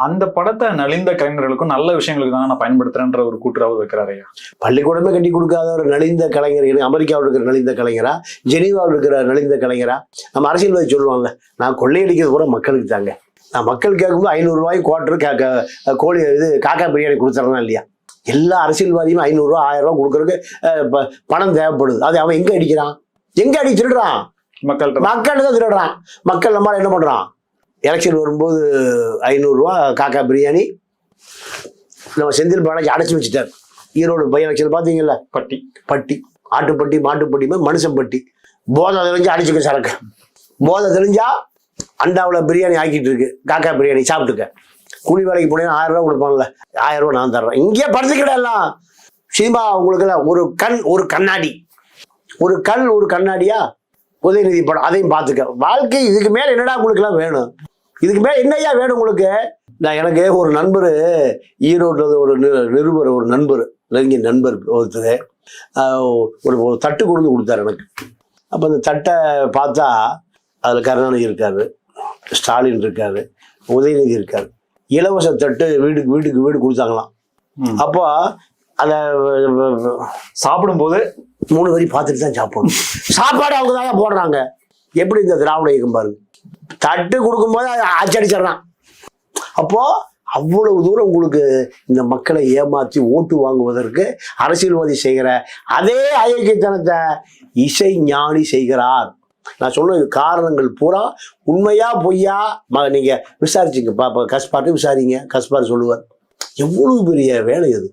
அந்த படத்தை நலிந்த கலைஞர்களுக்கும் நல்ல விஷயங்களுக்கு தான் நான் பயன்படுத்துறேன்ற ஒரு கூற்று அவர் வைக்கிறாரு ஐயா. பள்ளிக்கூடமே கட்டி கொடுக்காத ஒரு நலிந்த கலைஞர், அமெரிக்காவில் இருக்கிற நலிந்த கலைஞரா, ஜெனீவாவில் இருக்கிற நலிந்த கலைஞரா? நம்ம அரசியல்வாதி சொல்லுவாங்கல்ல, நான் கொள்ளையடிக்கிறது கூட மக்களுக்கு தாங்க, நான் மக்கள் கேட்கும்போது 500 ரூபாய்க்கு குவார்டர் கோழி இது காக்கா பிரியாணி கொடுத்துறேன்னா இல்லையா? எல்லா அரசியல்வாதியும் 500 ரூபா 1000 ரூபா கொடுக்கறதுக்கு பணம் தேவைப்படுது. அது அவன் எங்க அடிக்கிறான்? எங்க அடி திருடுறான்? மக்கள் தான் திருடுறான். மக்கள் நம்மளால என்ன பண்றான்? எலெக்ஷன் வரும்போது 500 ரூபா காக்கா பிரியாணி நம்ம செந்தில் பாலாஜி அடைச்சி வச்சுட்டார். ஈரோடு பை எலெக்ஷன் பார்த்தீங்கல்ல, பட்டி ஆட்டுப்பட்டி மாட்டுப்பட்டி மனுஷன்பட்டி. போதை தெரிஞ்சா அடிச்சுக்க சரக்கு, போதை தெரிஞ்சா அண்டாவில் பிரியாணி ஆக்கிட்டு இருக்கு, காக்கா பிரியாணி சாப்பிட்டுக்க. கூலி வேலைக்கு போனீங்கன்னா 1000 ரூபா கொடுப்பாங்கல்ல, 1000 ரூபா நான் தர்றேன். இங்கேயே படுத்துக்கிடலாம். சினிமா உங்களுக்கு ஒரு கண் ஒரு கண்ணாடி, ஒரு கண் ஒரு கண்ணாடியா உதயநிதி படம், அதையும் பார்த்துக்க. வாழ்க்கை இதுக்கு மேல என்னடா உங்களுக்கு எல்லாம் வேணும்? இதுக்கு மேல என்னையா வேணும் உங்களுக்கு? நான் எனக்கு ஒரு நண்பர் ஈரோடு ஒரு நிருபர், ஒரு நண்பர், நெருங்கிய நண்பர் ஒருத்தர் ஒரு தட்டு கொண்டு கொடுத்தாரு எனக்கு. அப்போ அந்த தட்டை பார்த்தா அதில் கருணாநிதி இருக்காரு, ஸ்டாலின் இருக்காரு, உதயநிதி இருக்காரு. இலவச தட்டு வீட்டுக்கு வீடு கொடுத்தாங்களாம். அப்போ அதை சாப்பிடும்போது 3 வரி பார்த்துட்டு தான் சாப்பிடணும். சாப்பாடு அவங்க தான் போடுறாங்க. எப்படி இந்த திராவிட இயக்கம் பாருங்க, தட்டு கொடுக்கும்போது அச்சடிச்சிடறான். அப்போ அவ்வளவு தூரம் உங்களுக்கு இந்த மக்களை ஏமாற்றி ஓட்டு வாங்குவதற்கு அரசியல்வாதி செய்கிற அதே அயோக்கியத்தனத்தை இசை ஞானி செய்கிறார். நான் சொன்ன காரணங்கள் பூரா உண்மையா பொய்யா நீங்க விசாரிச்சுங்க. கஸ்பார்ட்டு விசாரிங்க, கஸ்பார் சொல்லுவார். எவ்வளவு பெரிய வேலை அது.